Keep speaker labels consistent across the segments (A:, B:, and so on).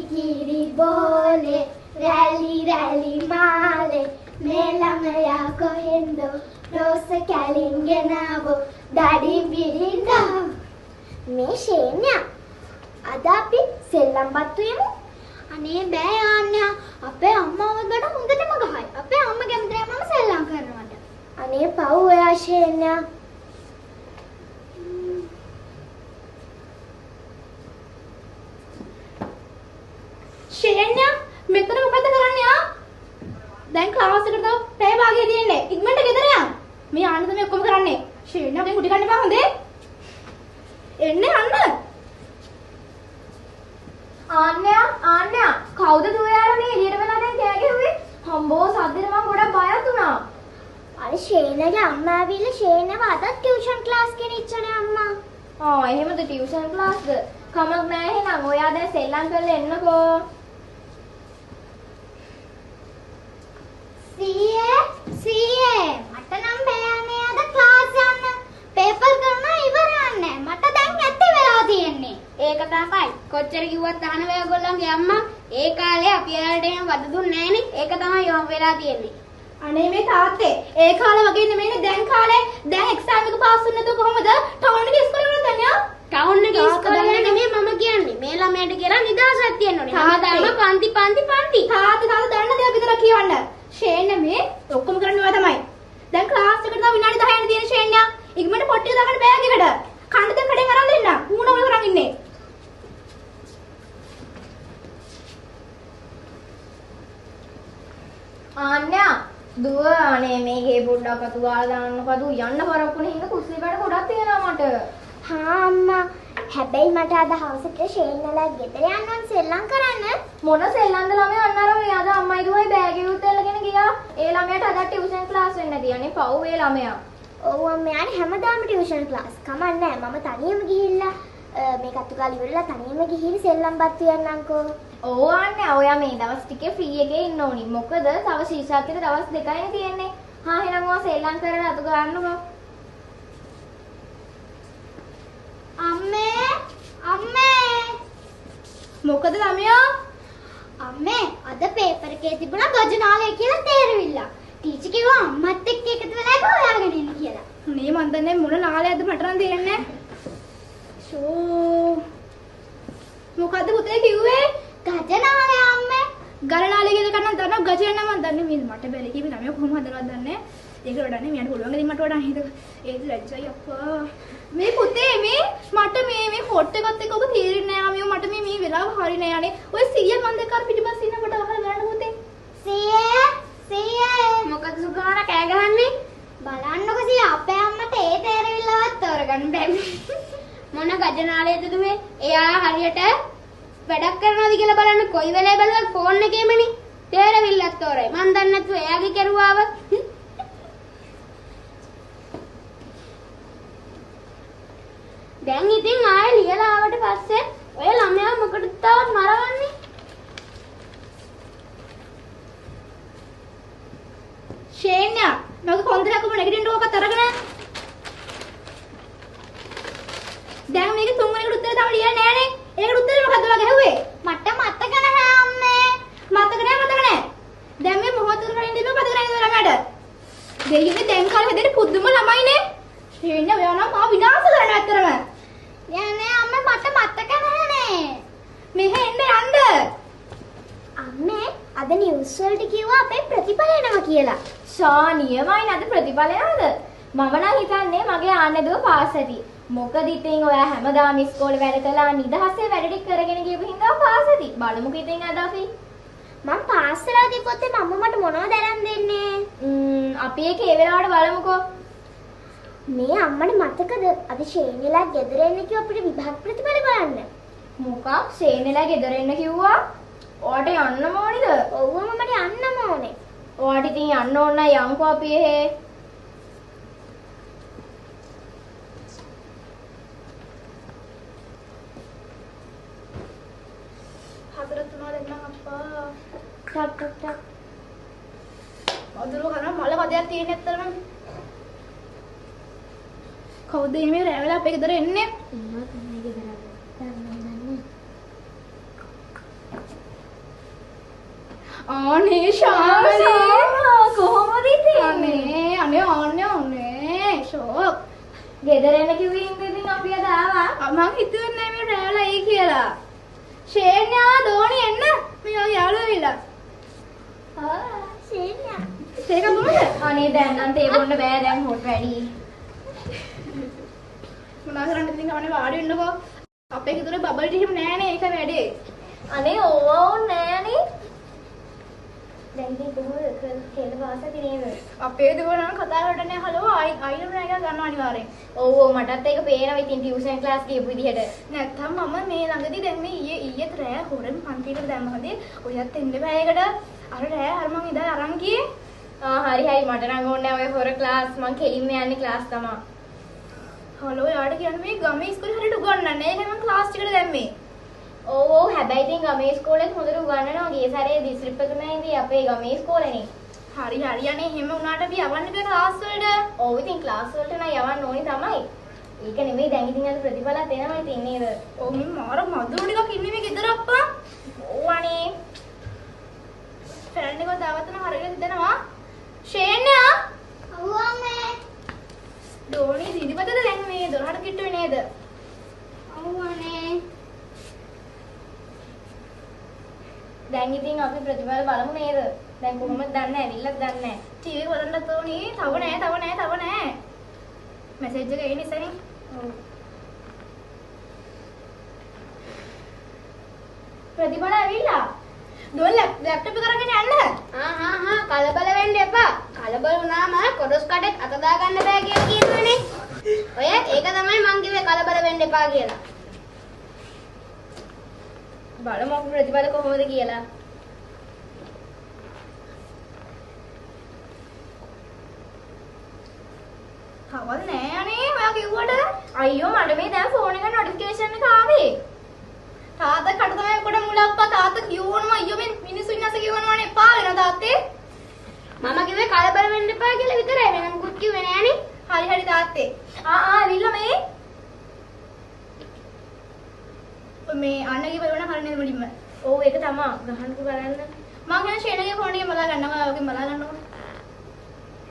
A: kiri bole rally rally male melamaya kohendo rosa kalingenawo dadi birinda me shenya ada api sellam battu yemu ane bෑ anya අපේ අම්මවද බඩ හොඳටම ගහයි අපේ අම්මා කැමති නෑ මම සෙල්ලම් කරනවට අනේ පව් ඔයා ශේන්‍ය ශේන්‍ය මෙතන මොකද කරන්නේ ආ දැන් ක්ලාස් එකට තව පැය භාගයක් තියෙන්නේ ඉක්මනට ගෙදර යන්න මේ ආනන්ද මේ ඔක්කොම කරන්නේ ශේන්‍යගෙන් කුටි කන්න බෑ හොඳේ එන්නේ අන්න ආන්‍යා කවුද දුවයාර මේ එළියට වෙලා දැන් කෑ ගැහුවේ හම්බෝ සද්දෙට මම ගොඩක් බයත් වුණා අර ශේනගේ අම්මා ඇවිල්ලා ශේනව අදත් ටියුෂන් ක්ලාස් ගෙනිච්චනේ අම්මා එහෙමද ටියුෂන් ක්ලාස්ද කමක් නෑ එහෙනම් ඔයා දැන් සෙල්ලම් කරලා එන්නකෝ සීයේ මට නම් බෑනේ අද ක්ලාස් යන්න පේපර් කරනවා ඉවරන්නේ මට දැන් ඇත්තේ වෙලා තියෙන්නේ ඒක තමයි කොච්චර කිව්වත් අහනවා ඔයගොල්ලන්ගේ අම්මා ඒ කාලේ අපි යාලට එහෙම වද දුන්නේ නැහනේ ඒක තමයි යොම් වෙලා තියෙන්නේ අනේ මේ තාත්තේ ඒ කාලේ වගේ නෙමෙයිනේ දැන් කාලේ දැන් එක්සෑම් එක පාස් වුණ නැතුව කොහමද ටවුන් එකේ ඉස්කෝලේ වලද යන්නේ ටවුන් එකේ ඉස්කෝලේ නෙමෙයි මම කියන්නේ මේ ළමයට කියලා නිදහසක් තියෙනෝනේ හැමදාම පන්ති තාත්තා දැන්න දෙයක් විතර කියවන්න ශේන්‍ය මේ ඔක්කොම කරන්නේ ඔයා තමයි දැන් ක්ලාස් එකට තව විනාඩි 10ක් තියෙන ශේන්‍ය ඉක්මනට පොට්ටිය දාගන්න බෑග් එකට කන්න දැන් කඩෙන් අරන් දෙන්න මූණ වල කරන් ඉන්නේ ආන්‍යා දුව අනේ මේකේ පොඩ්ඩක් අතු ගාලා දාන්නකෝ දුව යන්න පරක්කුනේ හින්දා කුස්සිය වැඩ ගොඩක් තියෙනවා මට හා අම්මා හැබැයි මට අද හවසට ශේන්නලා ගෙදර යන්න ඕන සෙල්ලම් කරන්න මොන සෙල්ලම්ද ළමයා අන්න අර මේ අද අම්මයි දුවයි බෑග් එක උත්තල්ලාගෙන ගියා ඒ ළමයාට අද ටියුෂන් ක්ලාස් වෙන්න තියන්නේ පව් ඒ ළමයා ඔව් අම්මා යන්නේ හැමදාම ටියුෂන් ක්ලාස් කමන්නේ මම තනියම ගිහිල්ලා මේක අතුගාලා ඉවරලා තනියම ගිහින් සෙල්ලම් බත් තියන්නම්කෝ ඔව් ආන්නේ ඔයා මේ දවස් ටිකේ ෆ්‍රී එකේ ඉන්න ඕනි මොකද තව ශීෂාත්ගේ දවස් දෙකයිනේ තියෙන්නේ හා එහෙනම් ඔයා සෙල්ලම් කරලා අතු ගන්නකෝ අම්මේ මොකද ළමයා අම්මේ අද පේපර් එකේ තිබුණා ගජනාලය කියලා තේරෙවිල්ල ටීචර් කිව්වා අම්මත් එක්ක එකතු වෙලා ඒක හොයාගෙන එන්න කියලා නේ මන් දන්නේ මොන නාලයක්ද මට නම් තේරෙන්නේ ෂෝ මොකද්ද පුතේ කිව්වේ ගජනාලය අම්මේ ගලනාලය කියලා කන්න දන්නව ගජන නම් දන්නේ මේ මට බැලි කිව්වේ ළමයා කොහොම හදනවද දන්නේ ඒක වඩන්නේ මෙයාට පුළුවන් ගෙදින් මට වඩා හිතක ඒක ලැජ්ජයි අප්පා මේ පුතේ මේ මට මේ හොට් එකත් එක්ක ඔබ තීරෙන්නේ නැහැ අමියෝ මට මේ වෙලාව හරි නෑ යන්නේ ඔය 100 මන් දෙක අර පිටිපස්ස ඉන්නකොට අහලා ගන්න පුතේ 100 මොකද සුගාන කෑ ගහන්නේ බලන්නකො 100 අපේ අම්මට ඒ තේරෙවිල්ලවත් තෝරගන්න බැරි මොන ගජනාලයද දුවේ එයා හරියට වැඩක් කරනවාද කියලා බලන්න කොයි වෙලාවෙ බලුවත් ෆෝන් එකේමනේ තේරෙවිල්ලත් තෝරයි මන් දන්නේ නැතුව එයාගේ කරුවාව දැන් ඉතින් ආයෙ ලියලා ආවට පස්සේ ඔය ළමයා මොකටද තවත් මරවන්නේ ශේන්‍ය මගේ කොන්දරකම නැගිටින්න ඕකත් අරගෙන දැන් මේක තුන්වෙනිකට උත්තර තව ලියන්නේ නෑනේ ඒකට උත්තරේ මොකද්ද ඔයා ගැහුවේ මට මතක නැහැ අම්මේ මතක නැහැ දැන් මේ මොහොතකට කලින් දීපුවා මතක නැහැ ළමයාට දෙයියනේ දැන් කාලේ හැදෙන්නේ පුදුම ළමයිනේ ශේන්‍ය ඔයා නම් මා විනාශ කරන්න ඇත්තරම යන්නේ අම්මේ මට මතක නැහැනේ මෙහෙ එන්න අම්මේ අද නිවුස් වලට කිව්වා අපේ ප්‍රතිඵල එනවා කියලා ශානියමයි නේද ප්‍රතිඵල යනද මම නම් හිතන්නේ මගේ ආන්නේදුව පාස් ඇති මොකද ඉතින් ඔයා හැමදාම ඉස්කෝලේ වැඩ කළා නිදහසේ වැඩ ටික කරගෙන ගියපු හින්දා පාස් ඇති බලමුකෝ ඉතින් අද අපි මම පාස් වෙලා ගියපොත් මම මට මොනවද අරන් දෙන්නේ අපි ඒක ඒ වෙලාවට බලමුකෝ මේ අම්මට මතකද අද ශේනලා ගෙදර එන්න කිව්ව අපිට විභාග ප්‍රතිඵල බලන්න මොකක් ශේනලා ගෙදර එන්න කිව්වා ඔයාට යන්නම ඕනිද ඔව් මට යන්නම ඕනේ ඔයාට ඉතින් යන්න ඕන නම් යම්කෝ අපි එහෙ හතර තුනක් දෙන්නම් අප්පා ටක් අදලෝ කරා මල කඩයක් තියෙන ඇත්තටම කවුද මේ රැ වෙලා අපේ ගෙදර එන්නේ? අම්මා තමයි ගෙදර. දන්නේ. අනේ ශාමලී
B: කොහොමද ඉතින්?
A: අනේ ෂෝක්.
B: ගෙදර එන්න කිව්වේ ඉතින් අපි අද ආවා.
A: මං හිතුවේ නෑ මේ රැවලා එයි කියලා. ෂේන්යා දෝණි එන්න. මේ වගේ යාළුවෝ විලා.
B: ෂේන්යා.
A: තේක බොන්නද?
B: අනේ දැන් නම් තේ බොන්න බෑ දැන් හොට් වැඩි.
A: මොනවා කරන්නද ඉතින් කවන්නේ වාඩි වෙන්නකෝ. අපේ ගෙදර බබල් ටී එහෙම නෑනේ ඒක වැඩේ.
B: අනේ ඕවා නෑනේ. දැන් ඉතින් කොහොමද කෙල වාසති නේද?
A: අපේ දුවනම් කතා කරන්නේ හලෝ අයිලු නෑ කියලා ගන්න අනිවාර්යෙන්.
B: ඔව් මටත් ඒක පේනවා ඉතින් ටියුෂන් ක්ලාස් ගියපු විදිහට.
A: නැත්තම් මම මේ ළඟදී දැන් මේ ඊයේත් රෑ හොරෙන් පන්තියට දැම්මහදී ඔයත් එන්න බෑයකට අර රෑ අර මං ඉඳලා අරන් ගියේ.
B: හරි මට නම් ඕනේ ඔය හොර ක්ලාස් මං කෙලින්ම යන්නේ ක්ලාස් තමයි.
A: හලෝ යාට කියන්නේ මේ ගමේ ඉස්කෝලේ හරියට උගන්වන්නේ. ඒකයි මං ක්ලාස් ටිකට දැම්මේ.
B: ඔව් හැබැයි ඉතින් ගමේ ඉස්කෝලේත් හොඳට උගන්වනවා. ගිය සැරේ දිස්ත්‍රික් එකමයි අපේ ගමේ ඉස්කෝලේනේ.
A: හරි අනේ එහෙම වුණාට අපි යවන්න බෑ ක්ලාස් වලට.
B: ඔව් ඉතින් ක්ලාස් වලට නම් යවන්න ඕනේ තමයි. ඒක නෙමෙයි දැන් ඉතින් අද ප්‍රතිඵලත් එනවා ඉතින් නේද?
A: ඔව් මේ මාර මදුරු ටිකක් ඉන්නේ මේ ගෙදර අප්පා.
B: ඔව් අනේ.
A: ෆ්‍රෙන්ඩ් එකව දාවතන හරියට දෙනවා. ෂේන්යා.
B: ඔව් අම්මේ.
A: ඩෝනි දීදිපතද දැන් මේ දොරහට කිට්ටුවේ නේද?
B: ඔව් අනේ. දැන් ඉතින් අපි ප්‍රතිඵල බලමු නේද? දැන් කොහොමද දන්නේ? ඇවිල්ලාද දන්නේ?
A: ටීවී බලන්නත් ඕනේ. තව නෑ. මැසේජ් එක එන්නේ ඉස්සරහින්.
B: ඔව්. ප්‍රතිඵල ඇවිල්ලා.
A: ඩෝල් ලැප්ටොප් එක අරගෙන යන්න.
C: කලබල වෙන්න එපා. කලබල වුණාම කොඩොස් කඩෙක් අත දා ගන්න බෑ කියලා කියනවනේ. ඔය ඒක තමයි මං කිව්වේ කලබල වෙන්න එපා කියලා.
B: බලමු අපි ප්‍රතිඵල කොහොමද කියලා.
A: කවද නෑ අනේ ඔයා කිව්වට.
B: අයියෝ මට මේ දැන් ෆෝන් එක නොටිෆිකේෂන් එක ආවේ.
A: තාත්තා කට තමයි කොට මුලප්පා තාත්තා කිව්වොනම අයියෝ මේ මිනිස්සු ඉන්නස කිව්වනවනේ එපා වෙන තාත්තේ.
C: මම කිව්වේ කලබල වෙන්න එපා කියලා විතරයි. වෙන මොකුත් කිව්වේ නෑනේ.
A: හරි තාත්තේ.
B: ඇවිල්ලා මේ.
A: මේ අන්නගේ බලවන හරිනේ මුලින්ම.
B: ඔව් ඒක තමයි. ගහන්නකෝ බලන්න.
A: මං කියන ෂේනගේ ෆෝන් එකේ බලා ගන්නවා. ඔයගෙන් බලා ගන්නකො.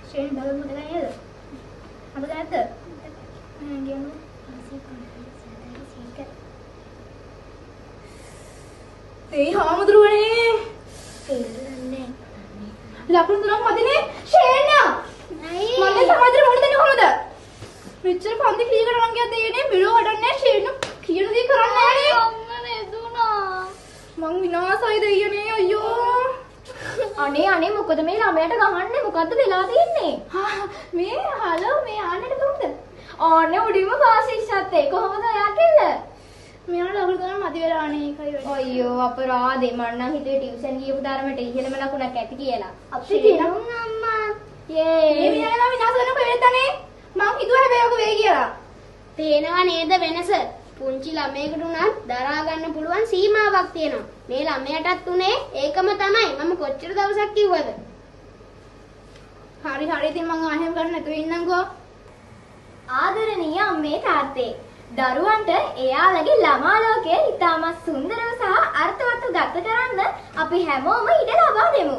A: ෂේන් බලමු මතක නේද? මතක නැද්ද? මම කියන්නේ ඒ හාමුදුරුවනේ
B: තේරෙන්නේ
A: ලකුණු තුනක් මදිනේ ෂේන්යා මම සමාජයට මොකද දෙන්නේ කොහමද මෙච්චර පන්ති කීකට නම් ගියා දෙන්නේ බිලෝ වඩන්නේ ෂේන් කියන දේ කරන්නේ නැහැ
C: අම්ම නෙදුනා.
A: මං විනාසයි දෙයියනේ අයියෝ
B: අනේ මොකද මේ ළමයට ගහන්නේ මොකද්ද වෙලා තියෙන්නේ
A: මේ හලෝ මේ ආන්නට කොහොමද
B: ඕනේ උඩින්ම පාසිස්සත් ඒ කොහොමද ඔයා කෙල්ල
A: මෙයාට ලකුණු තුනක් මදි වෙලානේ ඒකයි වෙන්නේ
B: අයියෝ අපරාධේ මං නම් හිතුවේ ටියුෂන් ගියපු ධර්මයට ඉහෙළම ලකුණක් ඇති කියලා
C: අපි කියනවා අම්මා.
A: මේ මිනිහා විනාශ වෙනකොට වෙලෙතනේ මං හිතුවා හැබැයි ඔක වෙයි කියලා
C: පේනවා නේද වෙනස? පුංචි ළමයෙකුට උනත් දරා ගන්න පුළුවන් සීමාවක් තියෙනවා. මේ ළමයටත් උනේ ඒකම තමයි. මම කොච්චර දවසක් කිව්වද?
A: හරි ඉතින් මං ආහෙම ගන්න නැතුව ඉන්නම්කෝ
B: ආදරණීය අම්මේ තාත්තේ දරුවන්ට එයාලගේ ළමා ලෝකය ඉතාමත් සුන්දරව සහ අර්ථවත්ව ගත කරන්න අපි හැමෝම ඉඩ ලබා දෙමු.